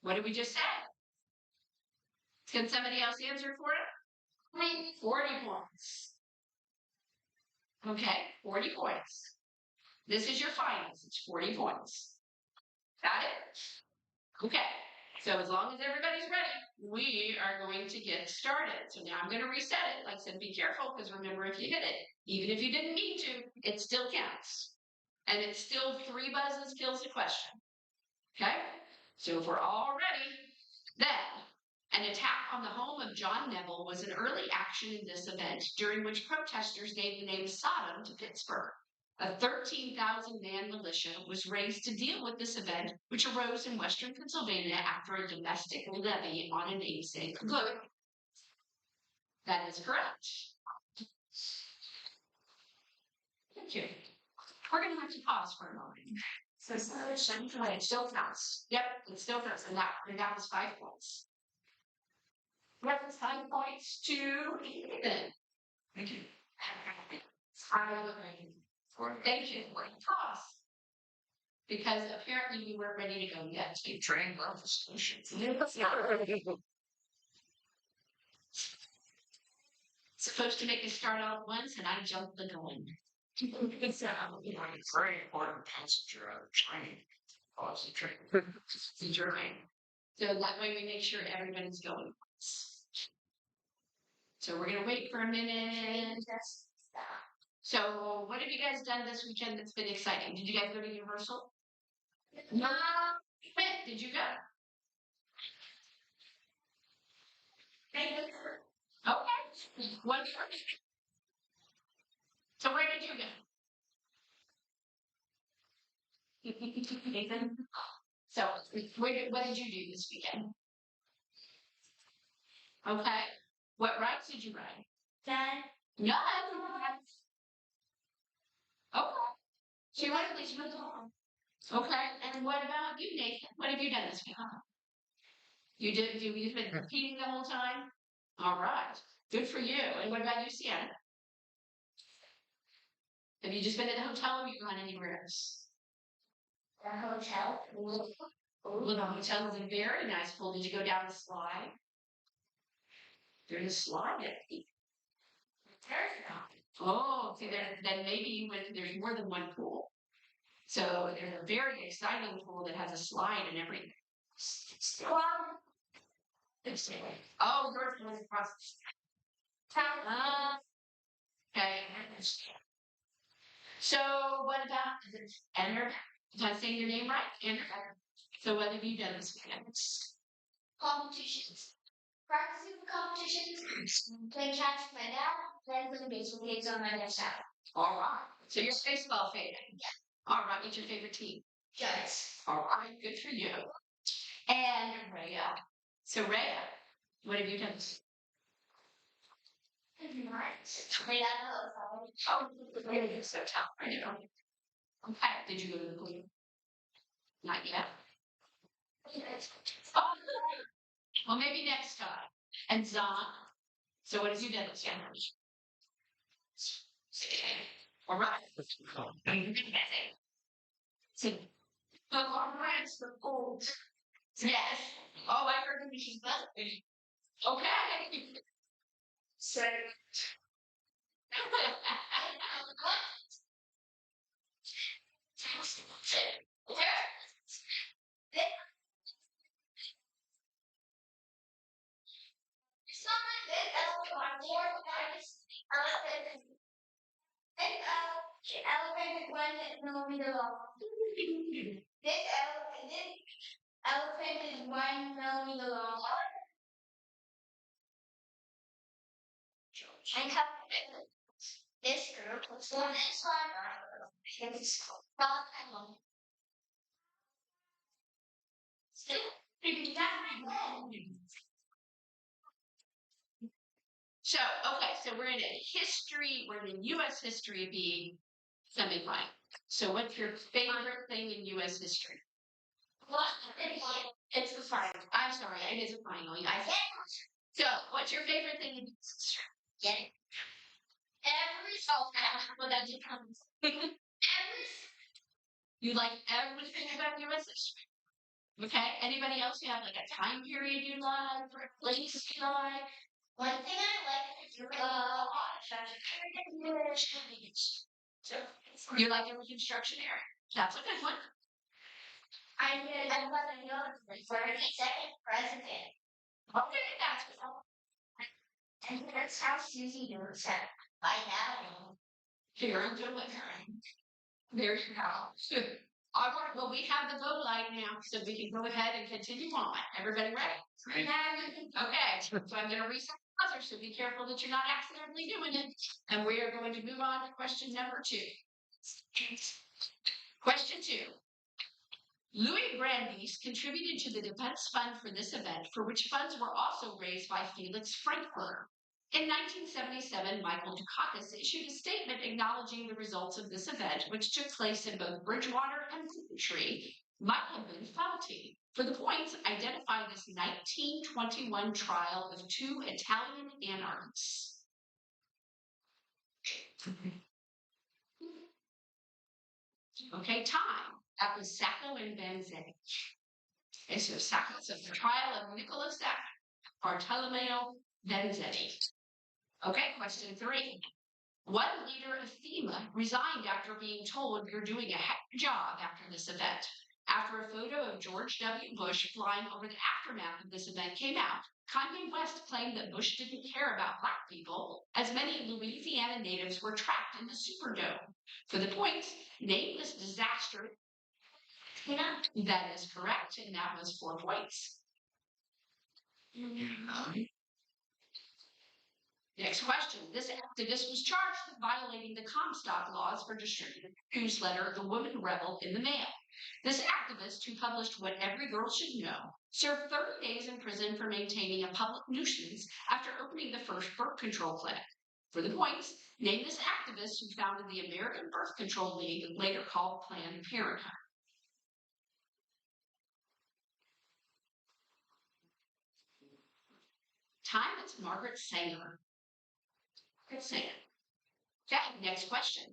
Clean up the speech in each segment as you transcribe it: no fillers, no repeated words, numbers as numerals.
What did we just say? Can somebody else answer for it? 40 points. Okay, 40 points. This is your finals. It's 40 points. Got it? Okay. So as long as everybody's ready, we are going to get started. So now I'm going to reset it. Like I said, be careful because remember, if you hit it, even if you didn't mean to, it still counts. And it's still 3 buzzes kills the question. Okay? So if we're all ready, then an attack on the home of John Neville was an early action in this event during which protesters gave the name Sodom to Pittsburgh. A 13,000-man militia was raised to deal with this event, which arose in western Pennsylvania after a domestic levy on a namesake good. That is correct. Thank you. We're going to have to pause for a moment. So it still counts. Yep, it still counts. And that was 5 points. Yep, it's 5 points to Ethan. Thank you. Thank you. Pause. Because apparently we weren't ready to go yet. We trained well for solutions. Supposed to make us start out once, and I jumped the gun. It's very important passenger out of training. Pause the train. So that way we make sure everybody's going. So we're gonna wait for a minute. So what have you guys done this weekend that's been exciting? Did you guys go to Universal? No. When did you go? Okay. One first. So where did you go? Nathan? So what did you do this weekend? Okay. What rides did you ride? None. None? Okay. So you went to least home. Okay. And what about you, Nathan? What have you done this weekend? You've been competing the whole time? All right. Good for you. And what about you, Sienna? Have you just been at the hotel or have you gone anywhere else? The hotel. Well, the hotel is a very nice pool. Did you go down the slide? There's a slide at the Oh, see, then maybe you went, there's more than one pool. So there's a very exciting pool that has a slide and everything. Oh, yours was across the town. Okay. So what about Ender? Did I say your name right? Ender. So what have you done this weekend? Competitions. Practicing for competitions, playing catch with my dad, playing for the baseball games on my next out. All right. So you're a baseball fan. Yeah. All right. What's your favorite team? Giants. All right. Good for you. And Rhea. So Rhea, what have you done? Oh, really? So talented. Okay. Did you go to the pool? Not yet. Oh, well, maybe next time. And Zon. So what have you done this year? All right. So, all right, the pool. Yes. Oh, I heard that she's better. Okay. So. Elephant 1 millimeter long. This elephant is 1 millimeter long. And this group was the next one. It's not long. So, okay, so we're in a history, we're in U.S. history being semi-final. So what's your favorite thing in U.S. history? It's the final. I'm sorry, it is a final. So, what's your favorite thing in U.S. history? Get it? Well, that depends. You like everything about U.S. history? Okay. Anybody else? You have like a time period you like, or a place you like? One thing I like to do a lot is so you like the reconstruction area. That's a good one. I want to know the 32nd president. Okay, that's good. And that's how Susie knows that by now. Here, I'm doing it. There you go. All right, well, we have the go light now, so we can go ahead and continue on. Everybody ready? Ready. Okay, so I'm going to reset the buzzer, so be careful that you're not accidentally doing it. And we are going to move on to question number 2. Question 2. Louis Brandeis contributed to the defense fund for this event, for which funds were also raised by Felix Frankfurter. In 1977, Michael Dukakis issued a statement acknowledging the results of this event, which took place in both Bridgewater and Coventry, might have been faulty. For the points, identify this 1921 trial of 2 Italian anarchists. Okay, time. That was Sacco and Vanzetti. Okay, so Sacco, so the trial of Niccolo Sacco, Bartolomeo Vanzetti. Okay, question 3. One leader of FEMA resigned after being told you're doing a heck of a job after this event. After a photo of George W. Bush flying over the aftermath of this event came out, Kanye West claimed that Bush didn't care about black people, as many Louisiana natives were trapped in the Superdome. For the points, name this disaster. That is correct, and that was 4 points. Next question. This activist was charged with violating the Comstock laws for distributing the newsletter The Woman Rebel in the mail. This activist, who published What Every Girl Should Know, served 30 days in prison for maintaining a public nuisance after opening the first birth control clinic. For the points, name this activist who founded the American Birth Control League, later called Planned Parenthood. Time, it's Margaret Sanger. Okay, next question.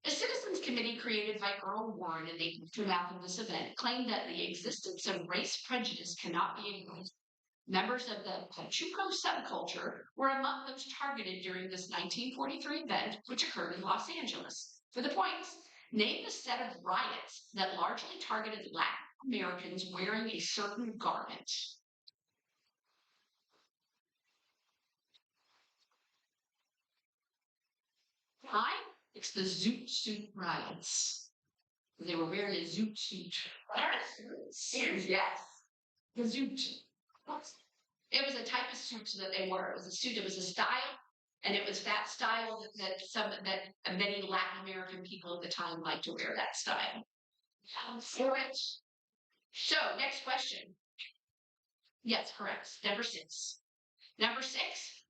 A citizens committee created by Earl Warren in the aftermath of this event claimed that the existence of race prejudice cannot be ignored. Members of the Pachuco subculture were among those targeted during this 1943 event, which occurred in Los Angeles. For the points, name the set of riots that largely targeted Latin Americans wearing a certain garment. Time? It's the Zoot Suit riots. They were wearing a zoot suit. Yes. The zoot. It was a type of suit that they wore. It was a suit. It was a style, and it was that style that many Latin American people at the time liked to wear that style. So, next question. Yes, correct. Number 6. Number 6.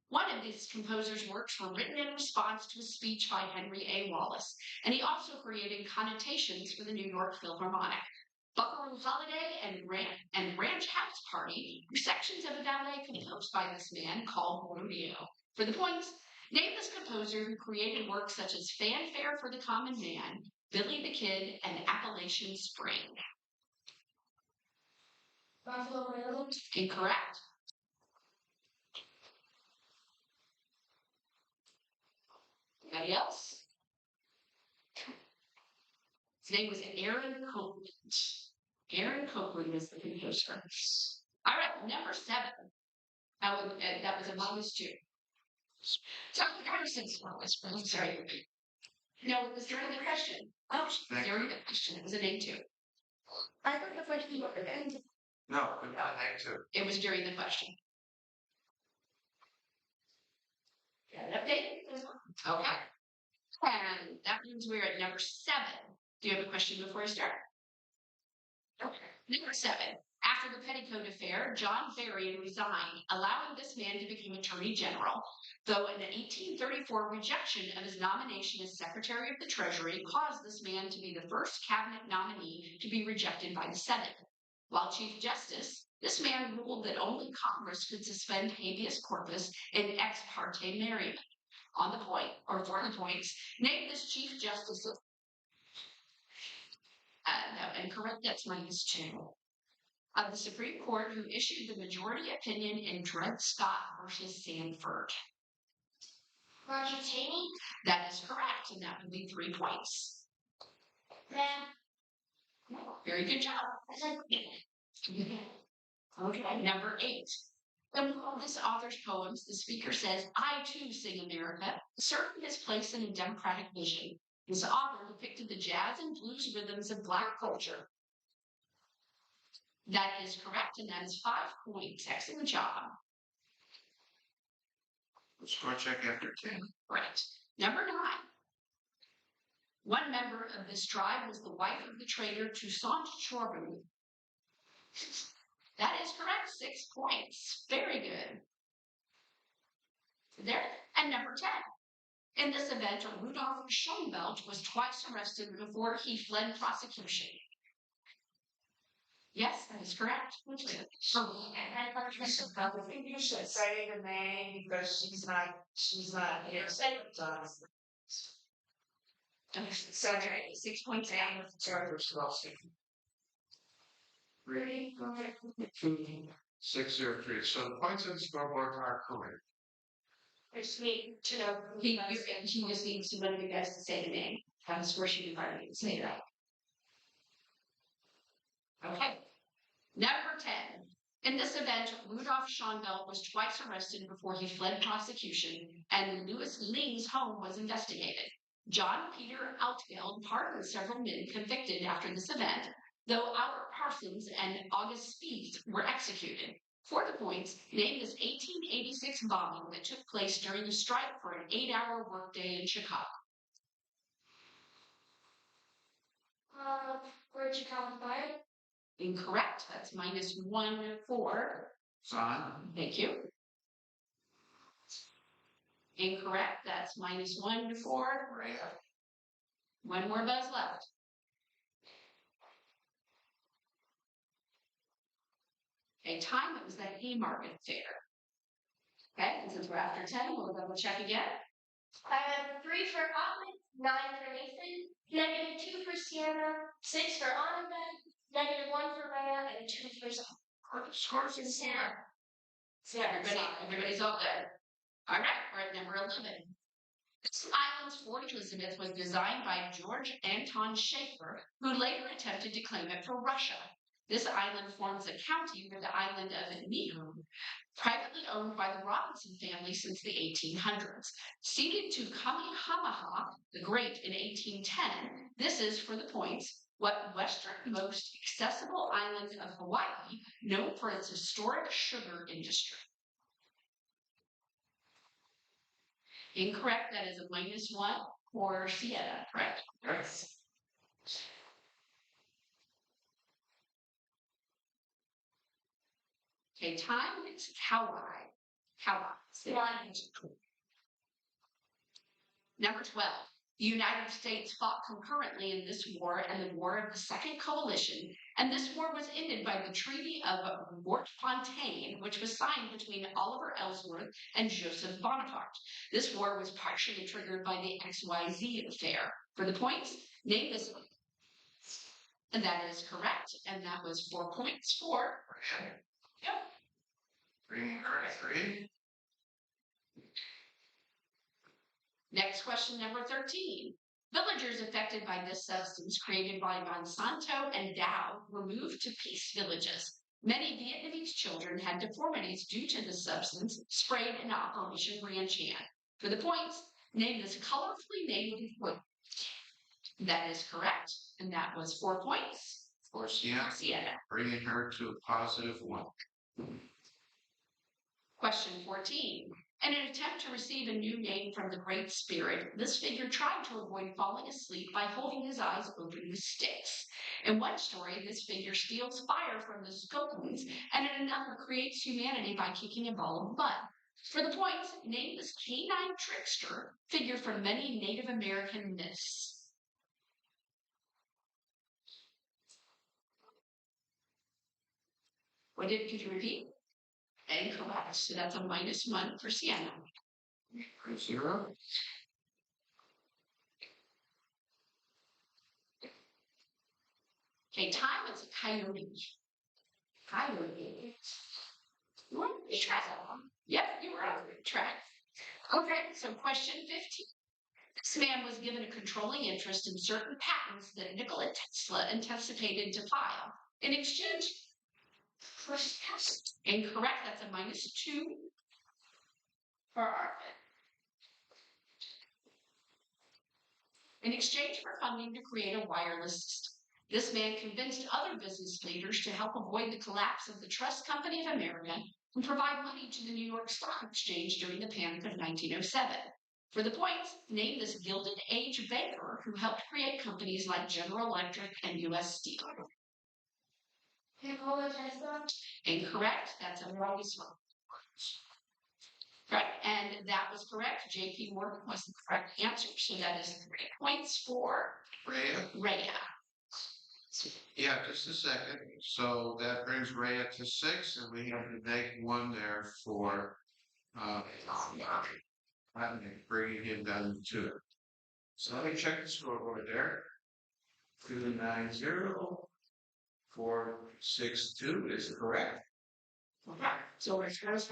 One of these composer's works were written in response to a speech by Henry A. Wallace, and he also created connotations for the New York Philharmonic. Buckaroo Holiday and Ranch House Party were sections of a ballet composed by this man called Rodeo. For the points, name this composer who created works such as Fanfare for the Common Man, Billy the Kid, and Appalachian Spring. Buffalo Road. Incorrect. Anybody else? His name was Aaron Copland. Aaron Copland was the composer. All right, number 7. That was a -2. So number 6 was. I'm sorry. No, it was during the question. Oh, during the question. It was a -2. I thought the question was at the end. No, it was not -2. It was during the question. Got an update? Okay. And that means we're at number 7. Do you have a question before I start? Okay. Number 7. After the Petticoat affair, John Berrien resigned, allowing this man to become Attorney General, though an 1834 rejection of his nomination as Secretary of the Treasury caused this man to be the first cabinet nominee to be rejected by the Senate. While Chief Justice, this man ruled that only Congress could suspend habeas corpus in ex parte merriment. On the point, or for the points, name this Chief Justice. No, incorrect. That's -2. of the Supreme Court who issued the majority opinion in Dred Scott versus Sanford? Roger Taney. That is correct, and that would be 3 points. Yeah. Very good job. Okay, number 8. In one of this author's poems, the speaker says, "I too sing America," asserting his place in a democratic vision. This author depicted the jazz and blues rhythms of Black culture. That is correct, and that is 5 points. Excellent job. Score check after 10. Right. Number 9. One member of this tribe was the wife of the trader Toussaint Chouteau. That is correct. 6 points. Very good. There. And number 10. In this event, Rudolph Schoenbelt was twice arrested before he fled prosecution. Yes, that is correct. And I thought I think you should say the name because she's not here. Say it, John. So 6 points down. Chargers lost. 3, 2, 6, 0, 3. So the points on the scoreboard are correct. I just need to know. He just needs one of you guys to say the name. Have a score sheet in front of you to say that. Okay. Number 10. In this event, Rudolph Schoenbelt was twice arrested before he fled prosecution, and Louis Ling's home was investigated. John Peter Altgeld pardoned several men convicted after this event, though Albert Parsons and August Spieth were executed. For the points, name this 1886 bombing that took place during the strike for an 8-hour workday in Chicago. Where'd you count by? Incorrect. That's -1 4. Son. Thank you. Incorrect. That's -1 4. One more buzz left. Okay, time, it was that Haymarket Fair. Okay, and since we're after 10, we'll double check again. I have 3 for Otman, 9 for Nathan, -2 for Sienna, 6 for Annabeth, -1 for Rhea, and 2 for Zara. Scores in Sam. So everybody's all good. All right, we're at number 11. This island's Fort Elizabeth was designed by George Anton Schaefer, who later attempted to claim it for Russia. This island forms a county with the island of Niihau, privately owned by the Robinson family since the 1800s. Ceded to Kamehameha the Great in 1810, this is, for the points, what westernmost accessible island of Hawaii, known for its historic sugar industry. Incorrect. That is a -1 for Sienna, correct? Yes. Okay, time is Hawaii. Number 12. The United States fought concurrently in this war and the War of the Second Coalition, and this war was ended by the Treaty of Mortefontaine, which was signed between Oliver Ellsworth and Joseph Bonaparte. This war was partially triggered by the XYZ affair. For the points, name this one. And that is correct, and that was 4 points for. Yep. 3. Next question, number 13. Villagers affected by this substance created by Monsanto and Dow were moved to peace villages. Many Vietnamese children had deformities due to the substance sprayed in Operation Ranch Hand. For the points, name this colorfully named equipment. That is correct, and that was 4 points. For Sienna. Bringing her to a +1. Question 14. In an attempt to receive a new name from the Great Spirit, this figure tried to avoid falling asleep by holding his eyes open with sticks. In one story, this figure steals fire from the Skokums, and in another creates humanity by kicking a ball of mud. For the points, name this canine trickster figure from many Native American myths. Could you repeat? Incorrect. So that's a -1 for Sienna. 0. Okay, time is a coyote. highway. You were on the track. Yep, you were on the track. Okay, so question 15. This man was given a controlling interest in certain patents that Nikola Tesla anticipated to file. In exchange for test. Incorrect, that's a -2 for Arvin. In exchange for funding to create a wireless system, this man convinced other business leaders to help avoid the collapse of the Trust Company of America and provide money to the New York Stock Exchange during the panic of 1907. For the points, name this Gilded Age banker who helped create companies like General Electric and U.S. Steel. Nikola Tesla. Incorrect. That's a wrong one. Right, and that was correct. J.P. Morgan was the correct answer. So that is 3 points for Rhea. Yeah, just a second. So that brings Rhea to 6, and we have to make 1 there for bringing him down to 2. So let me check the scoreboard there. 290,462 is correct. Okay, so we're first.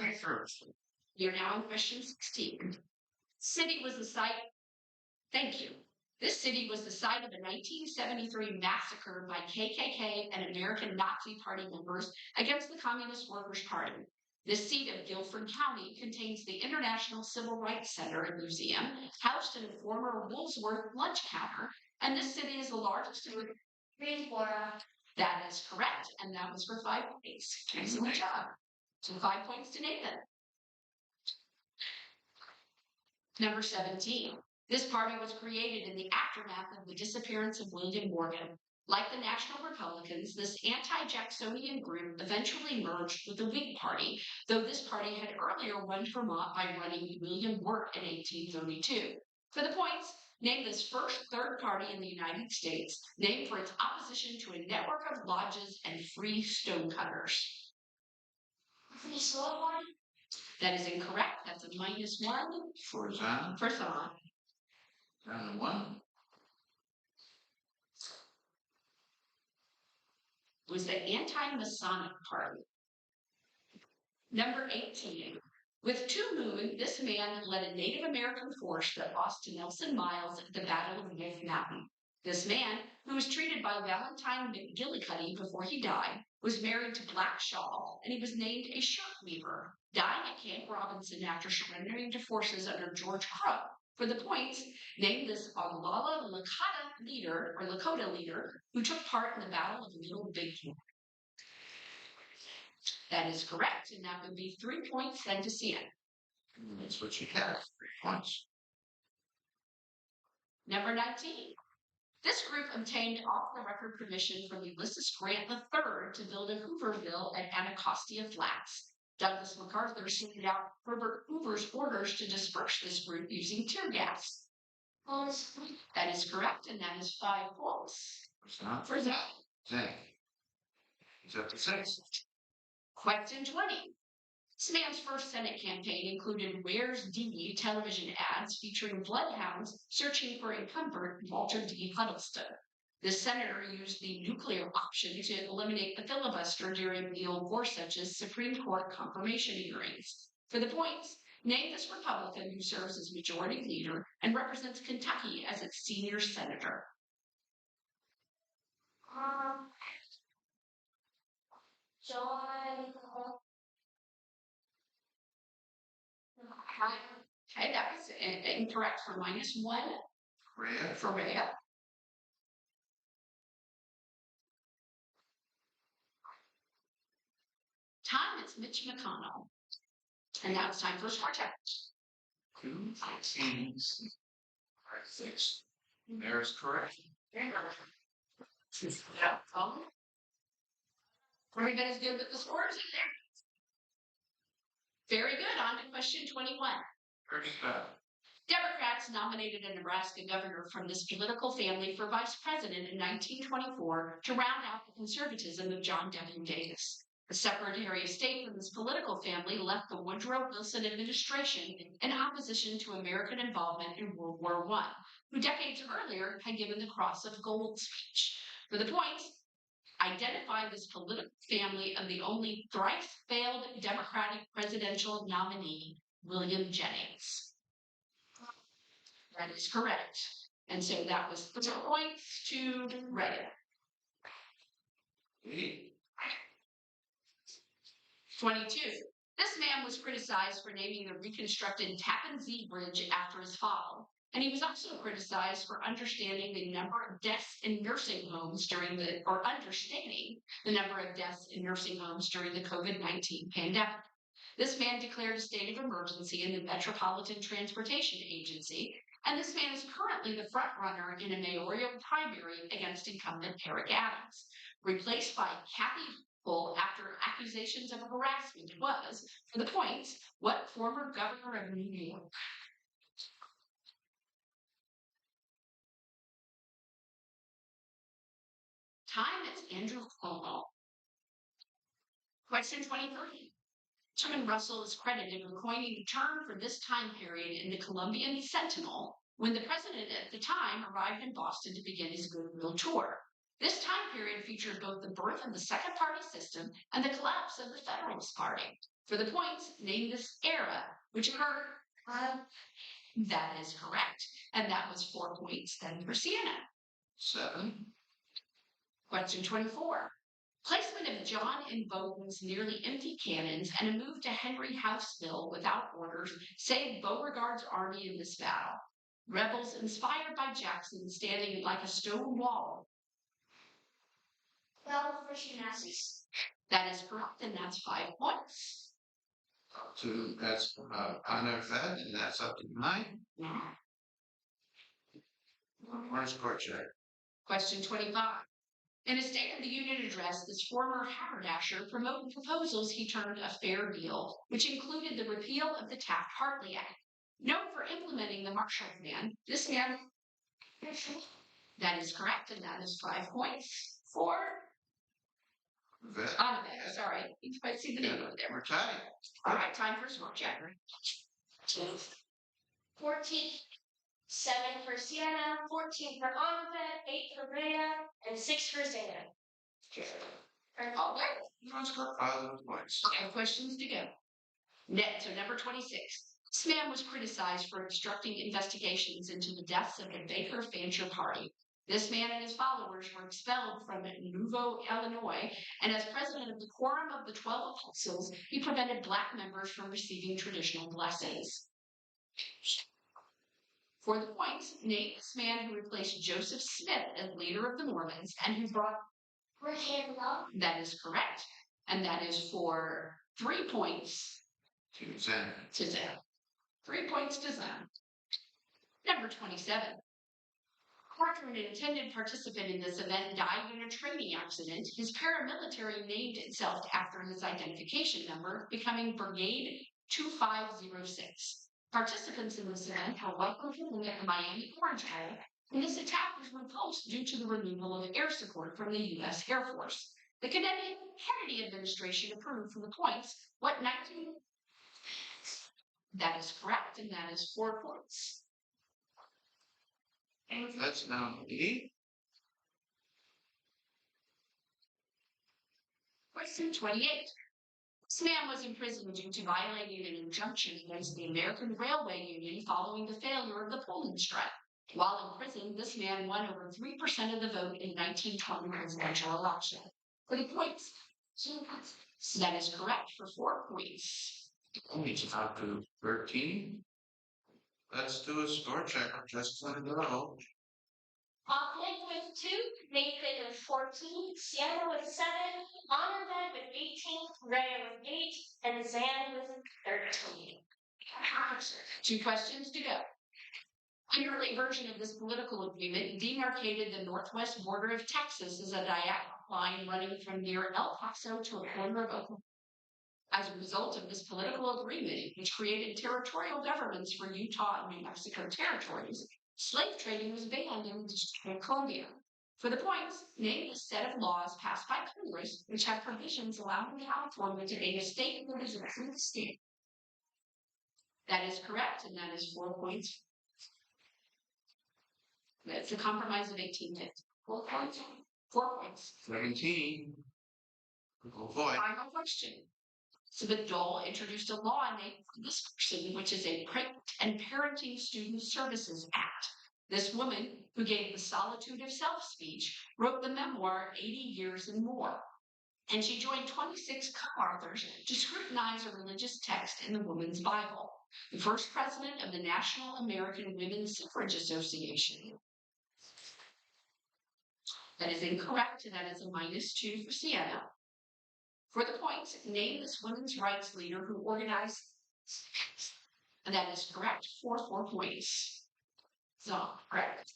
You're now on question 16. City was the site. Thank you. This city was the site of a 1973 massacre by KKK and American Nazi Party members against the Communist Workers' Party. This seat of Guilford County contains the International Civil Rights Center and Museum, housed in a former Woolsworth lunch counter, and this city is the largest in Greensboro. That is correct, and that was for 5 points. Excellent job. So 5 points to Nathan. Number 17. This party was created in the aftermath of the disappearance of William Morgan. Like the National Republicans, this anti-Jacksonian group eventually merged with the Whig Party, though this party had earlier won Vermont by running William Wirt in 1832. For the points, name this first third party in the United States, named for its opposition to a network of lodges and free stonecutters. Free Soul Party. That is incorrect. That's a -1 For Zahn. for Thon. Down to 1. Was the anti-Masonic Party. Number 18. With 2 moon, this man led a Native American force that lost to Nelson Miles at the Battle of Wolf Mountain. This man, who was treated by Valentine McGillicuddy before he died, was married to Black Shaw, and he was named a shirt weaver, dying at Camp Robinson after surrendering to forces under George Crook. For the points, name this Oglala Lakota leader who took part in the Battle of Little Big Horn. That is correct, and that would be 3 points then to Cian. That's what you have. 3 points. Number 19. This group obtained off-the-record permission from Ulysses Grant III to build a Hooverville at Anacostia Flats. Douglas MacArthur sent out Herbert Hoover's orders to disperse this group using tear gas. That is correct, and that is 5 points. For Zach. Zach. He's up to 6. Question 20. This man's first Senate campaign included Where's Dee television ads featuring bloodhounds searching for incumbent Walter D. Huddleston. This senator used the nuclear option to eliminate the filibuster during Neil Gorsuch's Supreme Court confirmation hearings. For the points, name this Republican who serves as majority leader and represents Kentucky as its senior senator. John. Okay, that was incorrect for -1. Rhea. For Rhea. Time, it's Mitch McConnell. And now it's time for Spartak. 2, 18, 6. There's correct. Yeah. Everybody's good with the scores in there. Very good. On to question 21. First up. Democrats nominated a Nebraska governor from this political family for vice president in 1924 to round out the conservatism of John W. Davis. The Secretary of State from this political family left the Woodrow Wilson administration in opposition to American involvement in World War I, who decades earlier had given the Cross of Gold speech. For the points, Identify this political family of the only thrice failed Democratic presidential nominee, William Jennings. That is correct. And so that was 3 points to Reagan. 22. This man was criticized for naming the reconstructed Tappan Zee Bridge after his father, and he was also criticized for understanding the number of deaths in nursing homes understating the number of deaths in nursing homes during the COVID-19 pandemic. This man declared a state of emergency in the Metropolitan Transportation Agency, and this man is currently the front runner in a mayoral primary against incumbent Eric Adams, replaced by Kathy after accusations of harassment was, for the points, what former governor of New York? Time, it's Andrew Cuomo. Question 23. Truman Russell is credited with coining the term for this time period in the Columbian Sentinel when the president at the time arrived in Boston to begin his goodwill tour. This time period featured both the birth of the second party system and the collapse of the Federalist Party. For the points, name this era, which occurred. That is correct. And that was 4 points then for Sienna. 7. Question 24. Placement of John and Bowden's nearly empty cannons and a move to Henry Houseville without orders saved Beauregard's army in this battle. Rebels inspired by Jackson standing like a stone wall. Well, first Nazis. That is correct, and that's 5 points. That's honor fed, and that's up to 9. Yeah. Where's court check? Question 25. In a State of the Union address, this former haberdasher promoted proposals he termed a fair deal, which included the repeal of the Taft-Hartley Act. Known for implementing the Marshall Plan, this man. That is correct, and that is 5 points for. Sorry, you might see the name over there. We're tied. All right, time for score check. 14. 7 for Sienna, 14 for Annabeth, 8 for Rhea, and 6 for Zana. All right. Let's go 5 points. 5 questions to go. So number 26. This man was criticized for obstructing investigations into the deaths of the Baker Fancher Party. This man and his followers were expelled from Nouveau, Illinois, and as president of the Quorum of the 12 Apostles, he prevented Black members from receiving traditional blessings. For the points, name this man who replaced Joseph Smith as leader of the Mormons and who brought. That is correct, and that is for 3 points. To Zen. 3 points to Zen. Number 27. Parker, an intended participant in this event, died in a training accident. His paramilitary named itself after his identification number, becoming Brigade 2506. Participants in this event were welcomed to the Miami Orange Bowl, and this attack was repulsed due to the removal of air support from the U.S. Air Force. The Kennedy administration approved for the points what 19. That is correct, and that is 4 points. And that's now 8. Question 28. This man was imprisoned due to violating an injunction against the American Railway Union following the failure of the Pullman strike. While in prison, this man won over 3% of the vote in 1920 presidential election. For the points, that is correct for 4 points. Points up to 13. Let's do a score check. Just let it go. Nick with 2, Nathan with 14, Sienna with 7, Annabeth with 18, Rhea with 8, and Zan with 13. 2 questions to go. An early version of this political agreement demarcated the northwest border of Texas as a diagonal line running from near El Paso to a corner of Oklahoma. As a result of this political agreement, which created territorial governments for Utah and New Mexico territories, slave trading was banned in the District of Columbia. For the points, name a set of laws passed by Congress which have provisions allowing California to be a state of the state. That is correct, and that is 4 points. That's the Compromise of 1850. 4 points. 4 points. 17. Oh boy. Final question. Elizabeth Dole introduced a law named this person, which is a Pregnant and Parenting Student Services Act. This woman, who gave the Solitude of Self speech, wrote the memoir 80 Years and More. And she joined 26 co-authors to scrutinize a religious text in the Woman's Bible. The first president of the National American Women's Suffrage Association. That is incorrect, and that is a -2 for Sienna. For the points, name this women's rights leader who organized, and that is correct for 4 points. So, correct.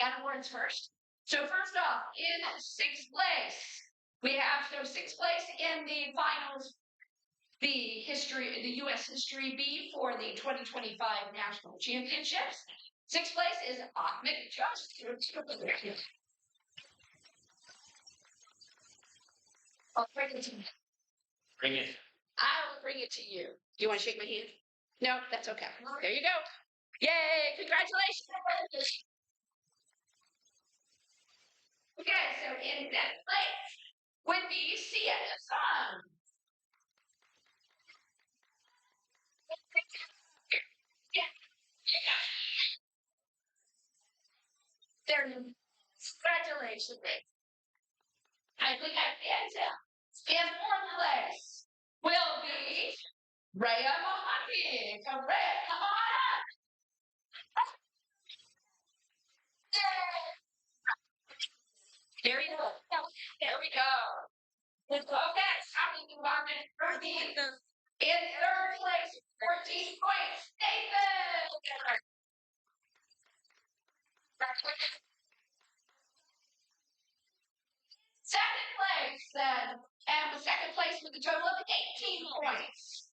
Categories first. So first off, in 6th place, we have 6th place in the finals, the U.S. History B for the 2025 National Championships. 6th place is Ahmed Just. I'll bring it to you. Bring it. I'll bring it to you. Do you want to shake my hand? No, that's okay. There you go. Yay! Congratulations. Okay, so in 10th place would be Sienna Sun. There, congratulations. I think I can tell. In 4th place will be Rhea Mohaki. Come on up. There you go. There we go. Okay, starting to mark it 13. In 3rd place, 14 points, Nathan. 2nd place then, and with 2nd place with a total of 18 points.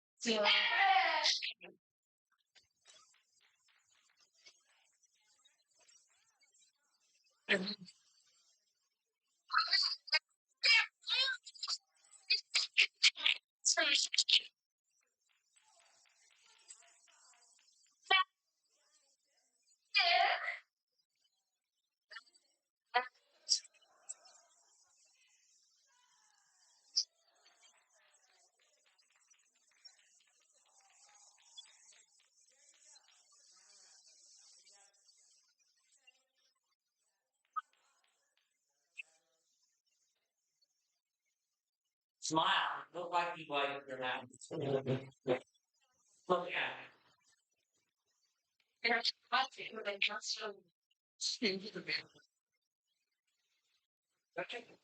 Smile. Look like you like your mouth. Look at it. Okay.